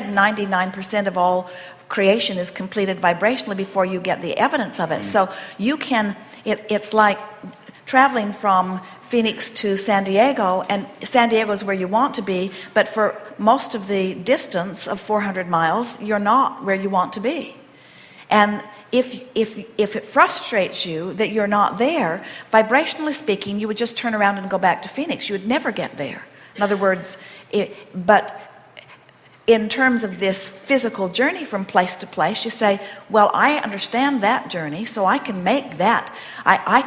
99% of all creation is completed vibrationally before you get the evidence of it. So you can, it's like traveling from Phoenix to San Diego, and San Diego is where you want to be, but for most of the distance of 400 miles, you're not where you want to be. And if it frustrates you that you're not there, vibrationally speaking, you would just turn around and go back to Phoenix. You would never get there. In other words, but in terms of this physical journey from place to place, you say, well, I understand that journey, so I can make that. I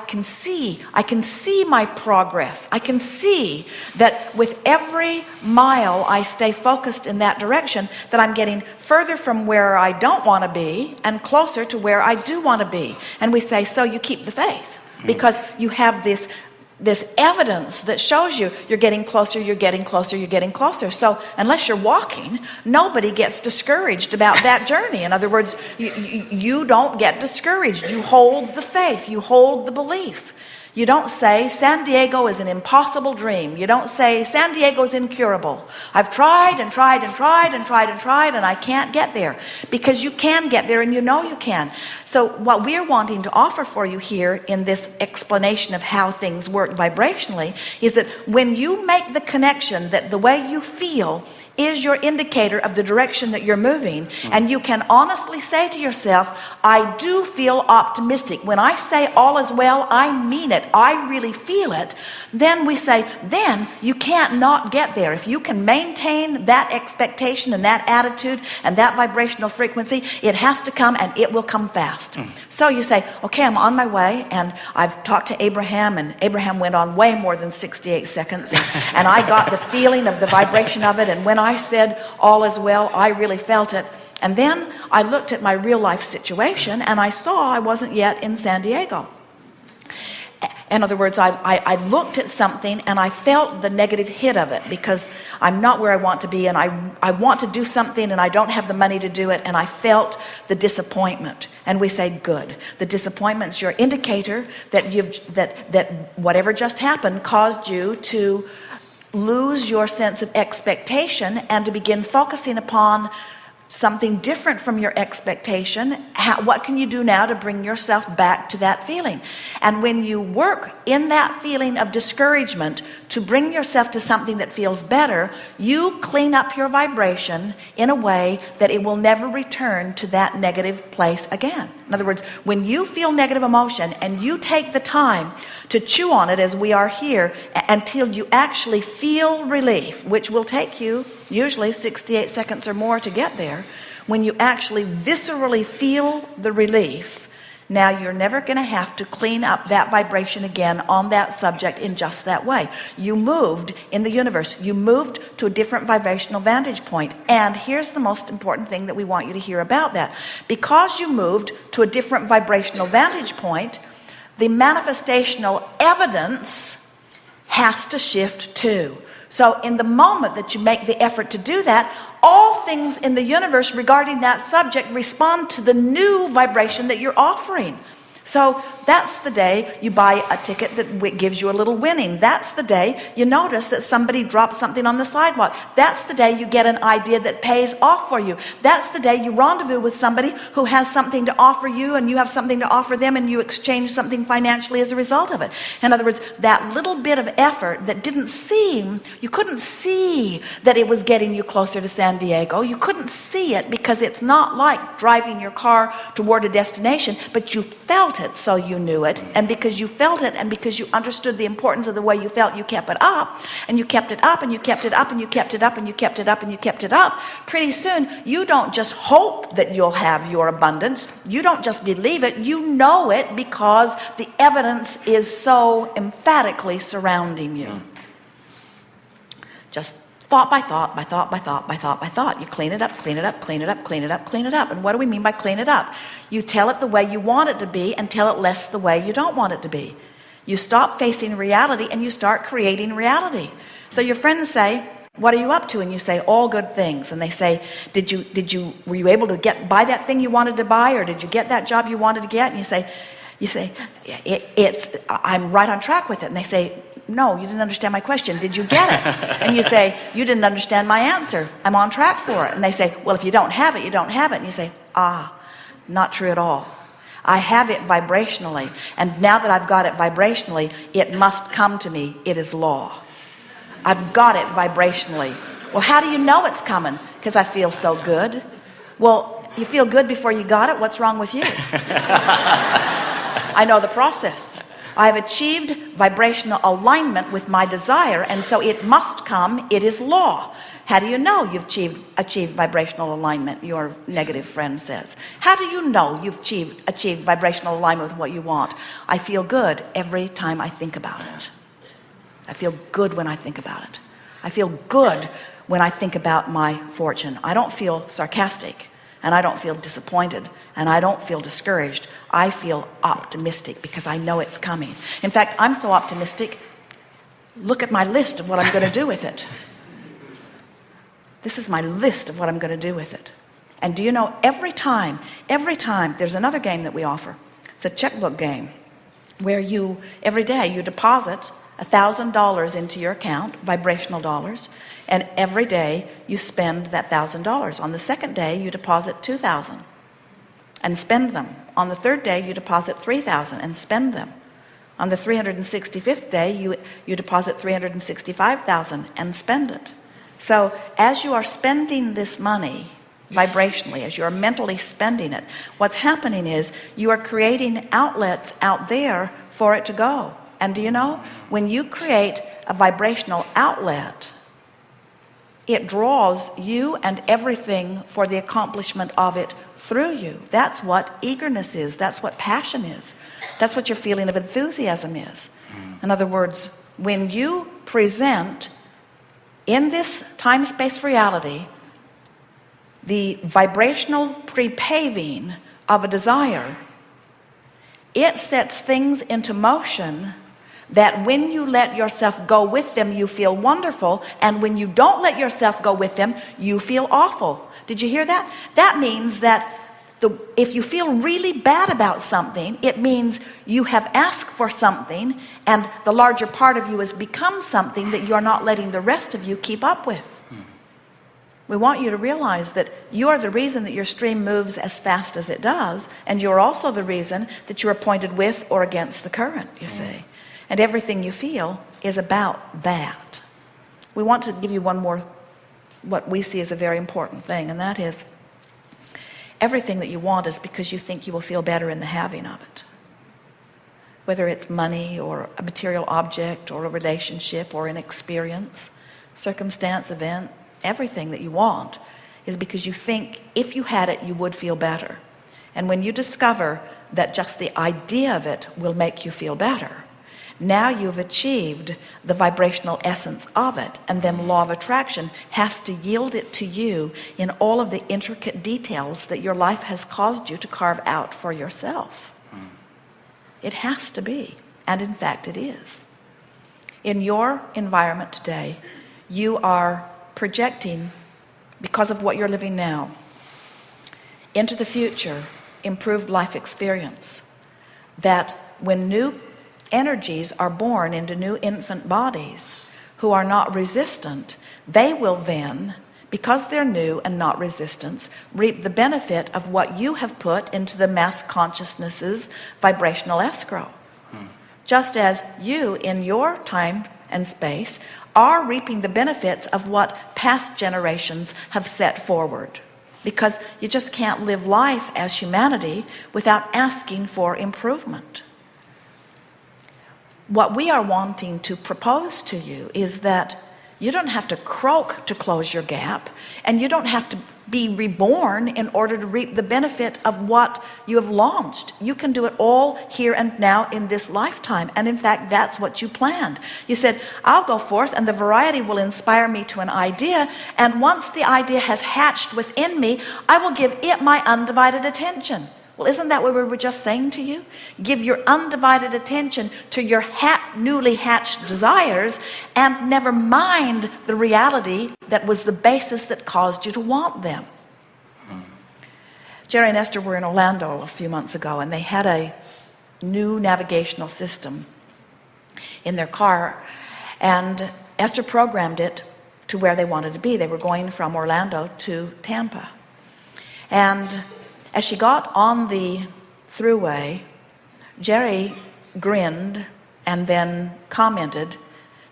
can see my progress. I can see that with every mile I stay focused in that direction, that I'm getting further from where I don't want to be and closer to where I do want to be. And we say, so you keep the faith, because you have this evidence that shows you you're getting closer, you're getting closer, you're getting closer. So unless you're walking, nobody gets discouraged about that journey. In other words, you don't get discouraged. You hold the faith, you hold the belief. You don't say San Diego is an impossible dream. You don't say San Diego is incurable. I've tried and tried and tried and tried and tried and I can't get there. Because you can get there, and you know you can. So what we're wanting to offer for you here in this explanation of how things work vibrationally is that when you make the connection that the way you feel is your indicator of the direction that you're moving, and you can honestly say to yourself, I do feel optimistic. When I say all is well, I mean it. I really feel it. Then we say, then you can't not get there. If you can maintain that expectation and that attitude and that vibrational frequency, it has to come, and it will come fast. So you say, okay, I'm on my way, and I've talked to Abraham, and Abraham went on way more than 68 seconds, and I got the feeling of the vibration of it, and when I said all is well, I really felt it. And then I looked at my real life situation, and I saw I wasn't yet in San Diego. In other words, I looked at something and I felt the negative hit of it, because I'm not where I want to be, and I want to do something and I don't have the money to do it, and I felt the disappointment. And we say, good. The disappointment's your indicator that that whatever just happened caused you to lose your sense of expectation and to begin focusing upon something different from your expectation. What can you do now to bring yourself back to that feeling? And when you work in that feeling of discouragement to bring yourself to something that feels better, you clean up your vibration in a way that it will never return to that negative place again. In other words, when you feel negative emotion and you take the time to chew on it, as we are here, until you actually feel relief, which will take you usually 68 seconds or more to get there. When you actually viscerally feel the relief, now you're never going to have to clean up that vibration again on that subject in just that way. You moved in the universe. You moved to a different vibrational vantage point. And here's the most important thing that we want you to hear about that. Because you moved to a different vibrational vantage point, the manifestational evidence has to shift too. So in the moment that you make the effort to do that, all things in the universe regarding that subject respond to the new vibration that you're offering. So that's the day you buy a ticket that gives you a little winning. That's the day you notice that somebody dropped something on the sidewalk. That's the day you get an idea that pays off for you. That's the day you rendezvous with somebody who has something to offer you, and you have something to offer them, and you exchange something financially as a result of it. In other words, that little bit of effort that didn't seem, you couldn't see that it was getting you closer to San Diego. You couldn't see it because it's not like driving your car toward a destination, but you felt it, so you knew it. And because you felt it, and because you understood the importance of the way you felt, you kept it up, and you kept it up, and you kept it up, and you kept it up, and you kept it up, and you kept it up. Pretty soon you don't just hope that you'll have your abundance, you don't just believe it, you know it, because the evidence is so emphatically surrounding you. Just thought by thought, by thought, by thought, by thought, by thought. You clean it up, clean it up, clean it up, clean it up, clean it up. And what do we mean by clean it up? You tell it the way you want it to be, and tell it less the way you don't want it to be. You stop facing reality and you start creating reality. So your friends say, what are you up to? And you say, all good things. And they say, were you able to buy that thing you wanted to buy, or did you get that job you wanted to get? And you say, I'm right on track with it. And they say, no, you didn't understand my question. Did you get it? And you say, you didn't understand my answer. I'm on track for it. And they say, well, if you don't have it, you don't have it. And you say, not true at all. I have it vibrationally. And now that I've got it vibrationally, it must come to me. It is law. I've got it vibrationally. Well, how do you know it's coming? Because I feel so good. Well, you feel good before you got it. What's wrong with you? I know the process. I have achieved vibrational alignment with my desire, and so it must come. It is law. How do you know you've achieved vibrational alignment? Your negative friend says. How do you know you've achieved vibrational alignment with what you want? I feel good every time I think about it. I feel good when I think about it. I feel good when I think about my fortune. I don't feel sarcastic, and I don't feel disappointed, and I don't feel discouraged. I feel optimistic because I know it's coming. In fact, I'm so optimistic, look at my list of what I'm going to do with it. This is my list of what I'm going to do with it. And do you know, every time, there's another game that we offer. It's a checkbook game where every day you deposit $1,000 into your account, vibrational dollars, and every day you spend that $1,000. On the second day, you deposit $2,000 and spend them. On the third day, you deposit $3,000 and spend them. On the 365th day, you deposit $365,000 and spend it. So as you are spending this money vibrationally, as you're mentally spending it, what's happening is you are creating outlets out there for it to go. And do you know, when you create a vibrational outlet, it draws you and everything for the accomplishment of it through you. That's what eagerness is. That's what passion is. That's what your feeling of enthusiasm is. In other words, when you present in this time-space reality the vibrational pre-paving of a desire, it sets things into motion that when you let yourself go with them, you feel wonderful, and when you don't let yourself go with them, you feel awful. Did you hear that? That means that if you feel really bad about something, it means you have asked for something, and the larger part of you has become something that you're not letting the rest of you keep up with. We want you to realize that you are the reason that your stream moves as fast as it does, and you're also the reason that you're pointed with or against the current, you see. And everything you feel is about that. We want to give you one more, what we see as a very important thing, and that is everything that you want is because you think you will feel better in the having of it. Whether it's money or a material object or a relationship or an experience, circumstance, event, everything that you want is because you think if you had it, you would feel better. And when you discover that just the idea of it will make you feel better, now you've achieved the vibrational essence of it, and then law of attraction has to yield it to you in all of the intricate details that your life has caused you to carve out for yourself. It has to be, and in fact it is. In your environment today, you are projecting, because of what you're living now, into the future, improved life experience, that when new energies are born into new infant bodies who are not resistant, they will then, because they're new and not resistant, reap the benefit of what you have put into the mass consciousness's vibrational escrow. Just as you in your time and space are reaping the benefits of what past generations have set forward, because you just can't live life as humanity without asking for improvement. What we are wanting to propose to you is that you don't have to croak to close your gap, and you don't have to be reborn in order to reap the benefit of what you have launched. You can do it all here and now in this lifetime, and in fact that's what you planned. You said, I'll go forth and the variety will inspire me to an idea, and once the idea has hatched within me, I will give it my undivided attention. Well, isn't that what we were just saying to you? Give your undivided attention to your newly hatched desires, and never mind the reality that was the basis that caused you to want them. Jerry and Esther were in Orlando a few months ago, and they had a new navigational system in their car, and Esther programmed it to where they wanted to be. They were going from Orlando to Tampa. And as she got on the thruway, Jerry grinned and then commented,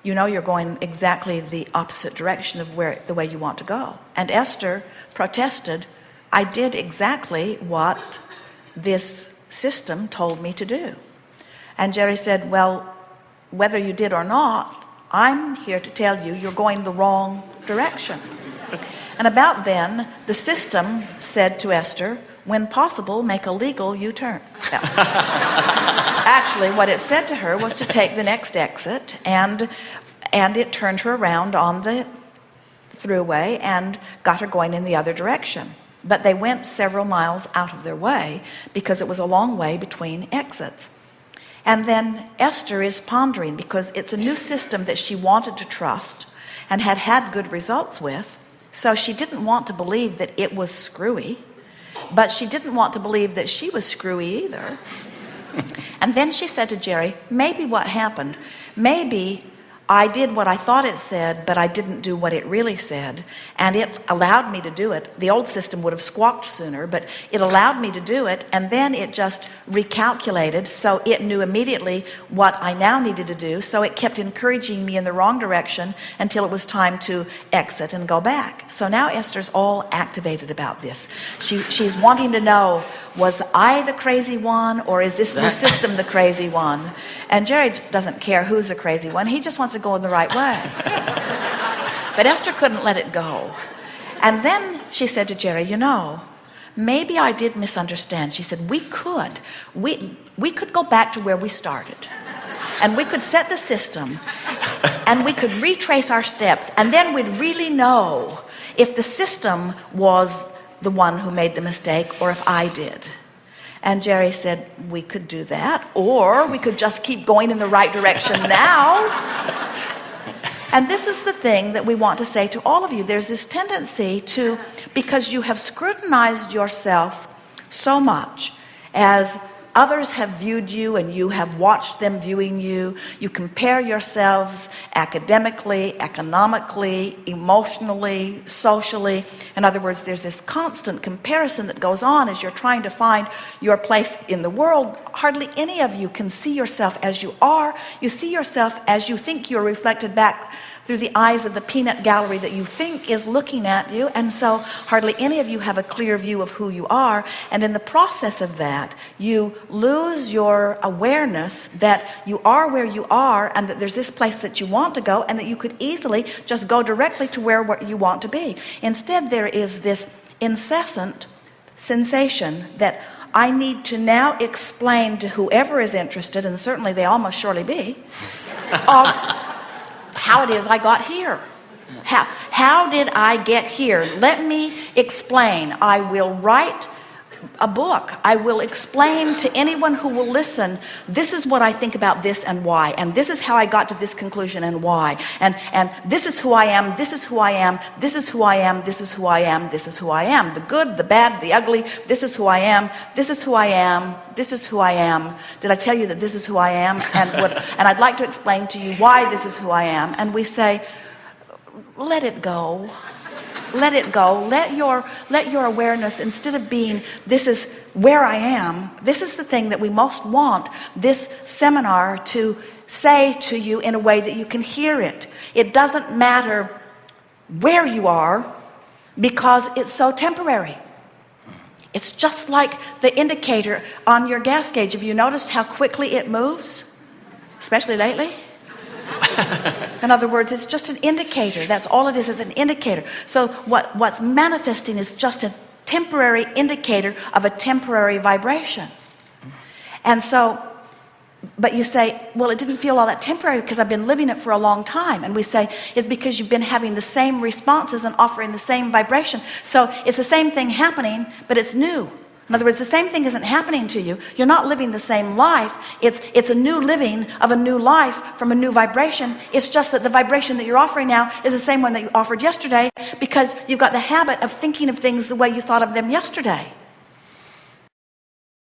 you know, you're going exactly the opposite direction of the way you want to go. And Esther protested, I did exactly what this system told me to do. And Jerry said, well, whether you did or not, I'm here to tell you you're going the wrong direction. And about then, the system said to Esther, when possible, make a legal U-turn. Actually, what it said to her was to take the next exit, and it turned her around on the thruway and got her going in the other direction. But they went several miles out of their way because it was a long way between exits. And then Esther is pondering, because it's a new system that she wanted to trust and had had good results with. So she didn't want to believe that it was screwy, but she didn't want to believe that she was screwy either. And then she said to Jerry, maybe what happened, maybe I did what I thought it said, but I didn't do what it really said, and it allowed me to do it. The old system would have squawked sooner, but it allowed me to do it, and then it just recalculated, so it knew immediately what I now needed to do, so it kept encouraging me in the wrong direction until it was time to exit and go back. So now Esther's all activated about this. She's wanting to know, was I the crazy one, or is this new system the crazy one? And Jerry doesn't care who's the crazy one. He just wants to go in the right way. But Esther couldn't let it go. And then she said to Jerry, you know, maybe I did misunderstand. She said, we could go back to where we started. And we could set the system, and we could retrace our steps, and then we'd really know if the system was the one who made the mistake or if I did. And Jerry said, we could do that, or we could just keep going in the right direction now. And this is the thing that we want to say to all of you. There's this tendency to, because you have scrutinized yourself so much as others have viewed you and you have watched them viewing you, you compare yourselves academically, economically, emotionally, socially. In other words, there's this constant comparison that goes on as you're trying to find your place in the world. Hardly any of you can see yourself as you are. You see yourself as you think you're reflected back through the eyes of the peanut gallery that you think is looking at you, and so hardly any of you have a clear view of who you are. And in the process of that, you lose your awareness that you are where you are, and that there's this place that you want to go, and that you could easily just go directly to where you want to be. Instead, there is this incessant sensation that I need to now explain to whoever is interested, and certainly they all must surely be, of how it is I got here. How did I get here? Let me explain. I will write a book. I will explain to anyone who will listen, this is what I think about this and why, and this is how I got to this conclusion and why, and this is who I am, this is who I am, this is who I am, this is who I am, this is who I am, the good, the bad, the ugly, this is who I am, this is who I am, this is who I am. Did I tell you that this is who I am? And I'd like to explain to you why this is who I am. And we say, let it go. Let it go. Let your awareness, instead of being, this is where I am, this is the thing that we most want this seminar to say to you in a way that you can hear it. It doesn't matter where you are, because it's so temporary. It's just like the indicator on your gas gauge. Have you noticed how quickly it moves? Especially lately? In other words, it's just an indicator. That's all it is an indicator. So what's manifesting is just a temporary indicator of a temporary vibration. And so, but you say, well, it didn't feel all that temporary because I've been living it for a long time. And we say, it's because you've been having the same responses and offering the same vibration. So it's the same thing happening, but it's new. In other words, the same thing isn't happening to you. You're not living the same life. It's a new living of a new life from a new vibration. It's just that the vibration that you're offering now is the same one that you offered yesterday, because you've got the habit of thinking of things the way you thought of them yesterday.